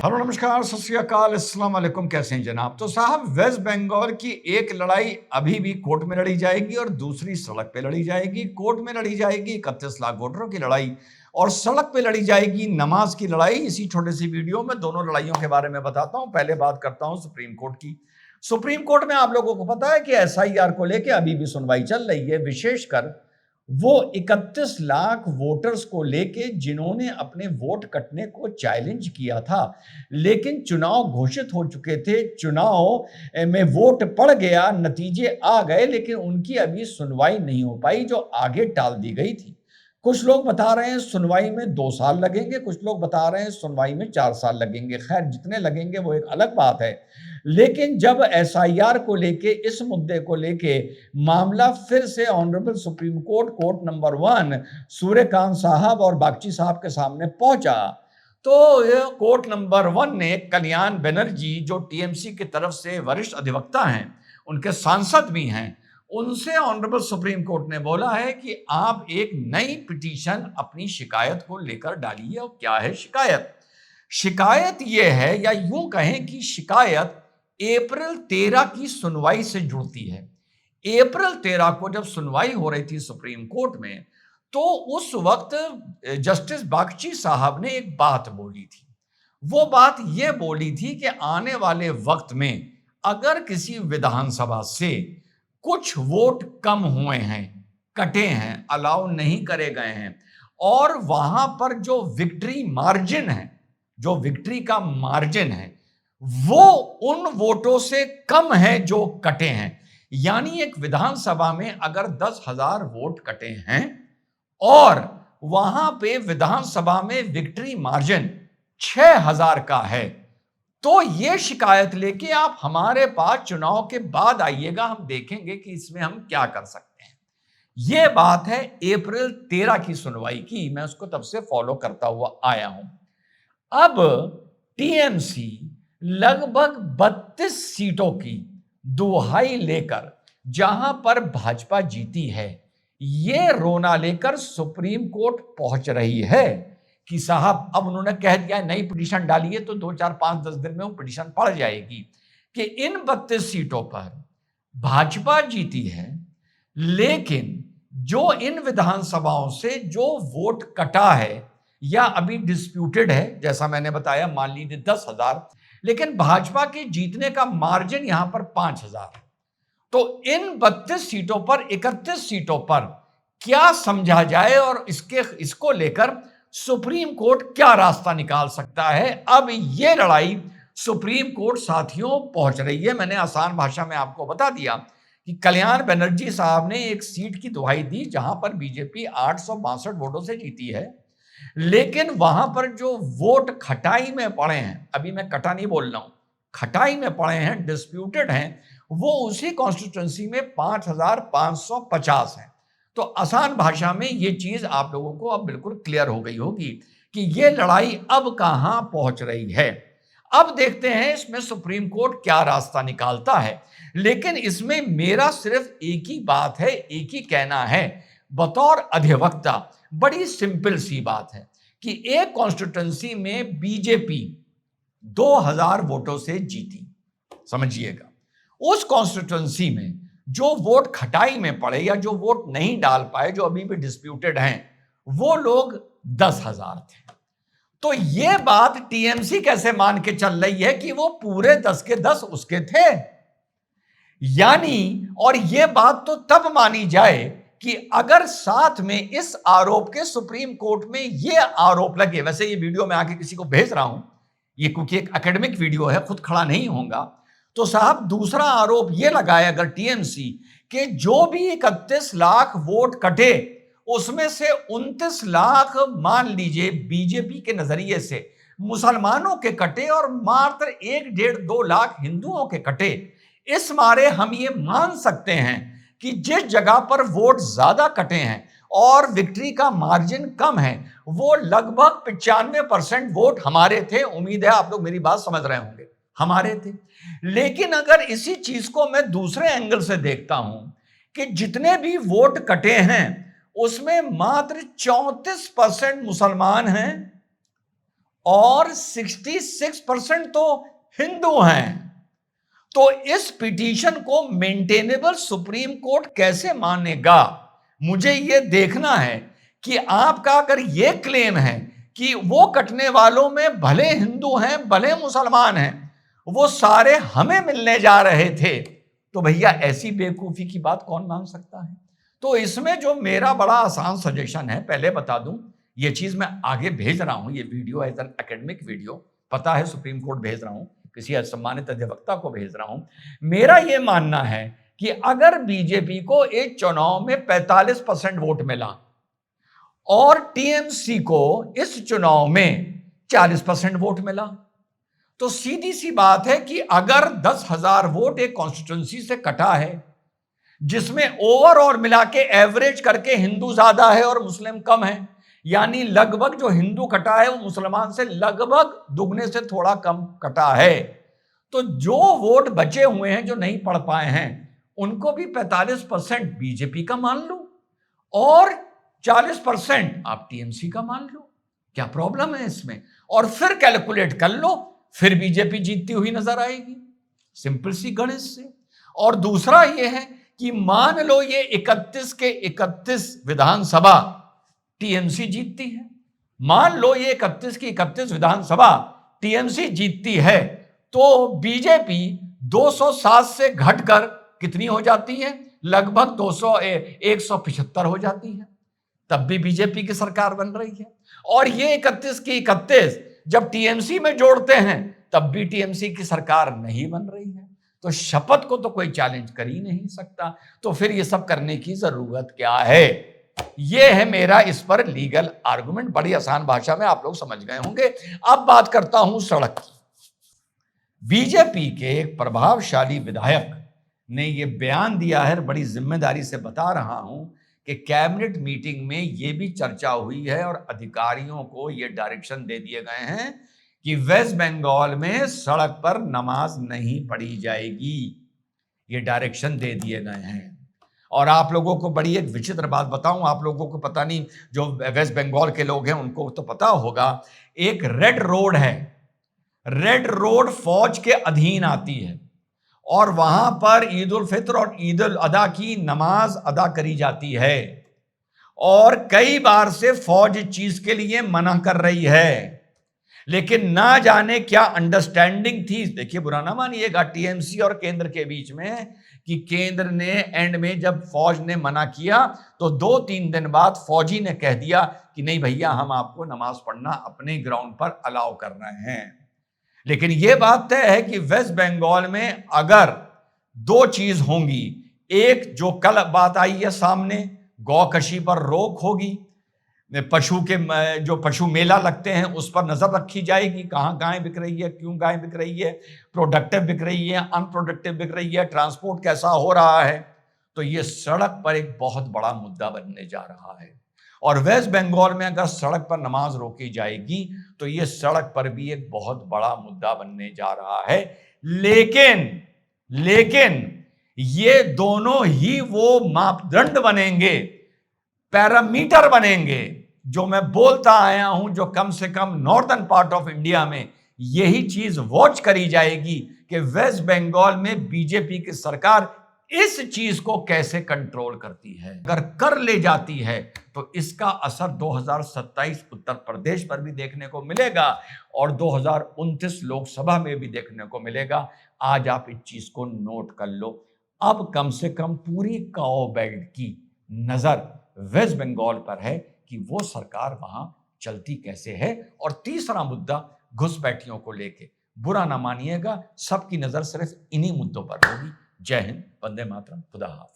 Hello नमस्कार सत श्री अकाल अस्सलाम वालेकुम। कैसे हैं जनाब? तो साहब, वेस्ट बंगाल की एक लड़ाई अभी भी कोर्ट में लड़ी जाएगी और दूसरी सड़क पे लड़ी जाएगी। कोर्ट में लड़ी जाएगी 31 लाख वोटरों की लड़ाई और सड़क पे लड़ी जाएगी नमाज की लड़ाई। इसी छोटे सी वीडियो में दोनों लड़ाइयों के बारे में बताता हूं। पहले बात करता हूं सुप्रीम कोर्ट की। सुप्रीम कोर्ट में आप लोगों को पता है कि एसआईआर को लेकर अभी भी सुनवाई चल रही है, विशेषकर वो 31 लाख वोटर्स को लेके जिन्होंने अपने वोट कटने को चैलेंज किया था, लेकिन चुनाव घोषित हो चुके थे, चुनाव में वोट पड़ गया, नतीजे आ गए, लेकिन उनकी अभी सुनवाई नहीं हो पाई जो आगे टाल दी गई थी। कुछ लोग बता रहे हैं सुनवाई में 2 साल लगेंगे, कुछ लोग बता रहे हैं सुनवाई में 4 साल लगेंगे। खैर, जितने लगेंगे वो एक अलग बात है। लेकिन जब एसआईआर को लेके, इस मुद्दे को लेके मामला फिर से honourable supreme court, court number 1 Suryakant साहब और बागची साहब के सामने पहुंचा, तो ये कोर्ट नंबर 1 ने कल्याण बनर्जी, जो टीएमसी की तरफ से वरिष्ठ अधिवक्ता हैं, उनके सांसद भी हैं, उनसे ऑनरेबल सुप्रीम कोर्ट ने बोला है कि आप एक नई पिटीशन अपनी शिकायत को लेकर डालिए। और क्या है शिकायत? शिकायत यह है, या यूं कहें कि शिकायत अप्रैल 13 की सुनवाई से जुड़ती है। अप्रैल 13 को जब सुनवाई हो रही थी सुप्रीम कोर्ट में, तो उस वक्त जस्टिस बागची साहब ने एक बात बोली थी। वो बात यह बोली थी कि आने वाले वक्त में अगर किसी विधानसभा से कुछ वोट कम हुए हैं, कटे हैं, अलाउ नहीं करे गए हैं, और वहां पर जो विक्ट्री मार्जिन है, जो विक्ट्री का मार्जिन है, वो उन वोटों से कम है जो कटे हैं, यानी एक विधानसभा में अगर 10,000 वोट कटे हैं और वहां पे विधानसभा में विक्ट्री मार्जिन 6,000 का है, तो यह शिकायत लेके आप हमारे पास चुनाव के बाद आइएगा, हम देखेंगे कि इसमें हम क्या कर सकते हैं। यह बात है अप्रैल 13 की सुनवाई की, मैं उसको तब से फॉलो करता हुआ आया हूं। अब टीएमसी लगभग 32 सीटों की दुहाई लेकर जहां पर भाजपा जीती है, ये रोना लेकर सुप्रीम कोर्ट पहुंच रही है कि साहब, अब उन्होंने कह दिया नई पिटीशन डालिए, तो 2, 4, 5, 10 दिन में वो पिटीशन पड़ जाएगी कि इन 32 सीटों पर भाजपा जीती है, लेकिन जो इन विधानसभाओं से जो वोट कटा है या अभी डिस्प्यूटेड है, जैसा मैंने बताया, मान लीजिए 10,000, लेकिन भाजपा के जीतने का मार्जिन यहां पर 5,000 है। तो इन 32 सीटों पर, 31 सीटों पर क्या समझा जाए और इसको लेकर सुप्रीम कोर्ट क्या रास्ता निकाल सकता है? अब यह लड़ाई सुप्रीम कोर्ट साथियों पहुंच रही है। मैंने आसान भाषा में आपको बता दिया कि कल्याण बनर्जी साहब ने एक सीट की दुहाई दी जहां पर बीजेपी 862 वोटों से जीती है, लेकिन वहां पर जो वोट खटाई में पड़े हैं, अभी मैं कटा नहीं बोल रहा हूं, खटाई में पड़े हैं, डिस्प्यूटेड हैं, वो उसी कॉन्स्टिट्यूंसी में 5,550 है। तो आसान भाषा में ये चीज आप लोगों को अब बिल्कुल क्लियर हो गई होगी कि ये लड़ाई अब कहां पहुंच रही है। अब देखते हैं इसमें सुप्रीम कोर्ट क्या रास्ता निकालता है, लेकिन इसमें मेरा सिर्फ एक ही बात है, एक ही कहना है बतौर अधिवक्ता। बड़ी सिंपल सी बात है कि एक कॉन्स्टिट्यूंसी में बीजेपी 2,000 वोटों से जीती, समझिएगा। उस कॉन्स्टिट्यूंसी में जो वोट खटाई में पड़े या जो वोट नहीं डाल पाए, जो अभी भी डिस्प्यूटेड हैं, वो लोग 10,000 थे। तो यह बात टीएमसी कैसे मान के चल रही है कि वो पूरे 10 के 10 उसके थे? यानी, और यह बात तो तब मानी जाए कि अगर साथ में इस आरोप के सुप्रीम कोर्ट में यह आरोप लगे, वैसे ये वीडियो मैं आके किसी को भेज रहा हूं, ये क्योंकि एक एकेडमिक वीडियो है, खुद खड़ा नहीं होगा, तो साहब दूसरा आरोप यह लगाया अगर टीएमसी कि जो भी 31 लाख वोट कटे, उसमें से 29 लाख मान लीजिए बीजेपी के नजरिए से मुसलमानों के कटे और मात्र 1, 1.5, 2 लाख हिंदुओं के कटे। इस मारे हम ये मान सकते हैं कि जिस जगह पर वोट ज्यादा कटे हैं और विक्ट्री का मार्जिन कम है, वो लगभग 95% वोट हमारे थे। उम्मीद है आप लोग मेरी बात समझ रहे होंगे, हमारे थे। लेकिन अगर इसी चीज को मैं दूसरे एंगल से देखता हूं कि जितने भी वोट कटे हैं उसमें मात्र 34% मुसलमान हैं और 66% तो हिंदू हैं। तो इस पिटीशन को मेंटेनेबल सुप्रीम कोर्ट कैसे मानेगा? मुझे यह देखना है कि आपका अगर यह क्लेम है कि वो कटने वालों में भले हिंदू हैं भले मुसलमान हैं, वो सारे हमें मिलने जा रहे थे, तो भैया ऐसी बेवकूफी की बात कौन मान सकता है? तो इसमें जो मेरा बड़ा आसान सजेशन है, पहले बता दूं, ये चीज मैं आगे भेज रहा हूं, ये video as an academic video, पता है सुप्रीम कोर्ट भेज रहा हूं, किसी सम्मानित अधिवक्ता को भेज रहा हूं। मेरा यह मानना है कि अगर बीजेपी को एक चुनाव में 45% वोट मिला और टीएमसी को इस चुनाव में 40% वोट मिला, तो सीधी सी बात है कि अगर 10,000 वोट एक कॉन्स्टिट्यूंसी से कटा है, जिसमें ओवरऑल मिला के एवरेज करके हिंदू ज्यादा है और मुस्लिम कम है, यानी लगभग जो हिंदू कटा है वो मुसलमान से लगभग दुगने से थोड़ा कम कटा है, तो जो वोट बचे हुए हैं जो नहीं पढ़ पाए हैं उनको भी 45% बीजेपी का मान लो और 40% आप टीएमसी का मान लो। क्या प्रॉब्लम है इसमें? और फिर कैलकुलेट कर लो, फिर बीजेपी जीतती हुई नजर आएगी, सिंपल सी गणित से। और दूसरा यह है कि मान लो ये 31 के 31 विधानसभा टीएमसी जीतती है, मान लो ये 31 की 31 विधानसभा टीएमसी जीतती है, तो बीजेपी 207 से घटकर कितनी हो जाती है? लगभग 175 हो जाती है, तब भी बीजेपी की सरकार बन रही है। और ये 31 की 31 जब टीएमसी में जोड़ते हैं तब भी टीएमसी की सरकार नहीं बन रही है, तो शपथ को तो कोई चैलेंज कर ही नहीं सकता, तो फिर ये सब करने की जरूरत क्या है? ये है मेरा इस पर लीगल आर्गुमेंट, बड़ी आसान भाषा में आप लोग समझ गए होंगे। अब बात करता हूं सड़क की। बीजेपी के एक प्रभावशाली विधायक ने यह बयान दिया है, बड़ी जिम्मेदारी से बता रहा हूं कि कैबिनेट मीटिंग में यह भी चर्चा हुई है और अधिकारियों को यह डायरेक्शन दे दिए गए हैं कि वेस्ट बंगाल में सड़क पर नमाज नहीं पढ़ी जाएगी, ये डायरेक्शन दे दिए गए हैं। और आप लोगों को बड़ी एक विचित्र बात बताऊं, आप लोगों को पता नहीं, जो वेस्ट बंगाल के लोग हैं उनको तो पता होगा, एक रेड रोड है, रेड रोड फौज के अधीन आती है और वहां पर ईद उल फित्र और ईद उल अदा की नमाज अदा करी जाती है, और कई बार से फौज इस चीज के लिए मना कर रही है, लेकिन ना जाने क्या अंडरस्टैंडिंग थी। देखिए, बुरा ना मानिएगा टीएमसी और केंद्र के बीच में, कि केंद्र ने एंड में जब फौज ने मना किया तो 2-3 दिन बाद फौजी ने कह दिया कि नहीं भैया, हम आपको नमाज पढ़ना अपने ग्राउंड पर अलाउ कर रहे हैं। लेकिन यह बात तय है कि वेस्ट बंगाल में अगर 2 चीज होंगी, एक जो कल बात आई है सामने, गौकशी पर रोक होगी, जो पशु मेला लगते हैं उस पर नजर रखी जाएगी, कहां गाय बिक रही है, क्यों गाय बिक रही है, प्रोडक्टिव बिक रही है, अनप्रोडक्टिव बिक रही है, ट्रांसपोर्ट कैसा हो रहा है। तो ये सड़क पर एक बहुत बड़ा मुद्दा बनने जा रहा है। और वेस्ट बंगाल में अगर सड़क पर नमाज रोकी जाएगी तो ये सड़क पर भी एक बहुत बड़ा मुद्दा बनने जा रहा है। लेकिन ये दोनों ही वो मापदंड बनेंगे, पैरामीटर बनेंगे, जो मैं बोलता आया हूं, जो कम से कम नॉर्दर्न पार्ट ऑफ इंडिया में यही चीज वॉच करी जाएगी कि वेस्ट बंगाल में बीजेपी की सरकार इस चीज को कैसे कंट्रोल करती है। अगर कर ले जाती है तो इसका असर 2027 उत्तर प्रदेश पर भी देखने को मिलेगा और 2029 लोकसभा में भी देखने को मिलेगा। आज आप इस चीज को नोट कर लो। अब कम से कम पूरी काओ बेल्ट की नजर वेस्ट बंगाल पर है कि वो सरकार वहां चलती कैसे है। और तीसरा मुद्दा घुसपैठियों को लेके, बुरा ना मानिएगा, सबकी नजर सिर्फ इन्हीं मुद्दों पर होगी। जय हिंद, वंदे मातरम, खुदा हाफिज।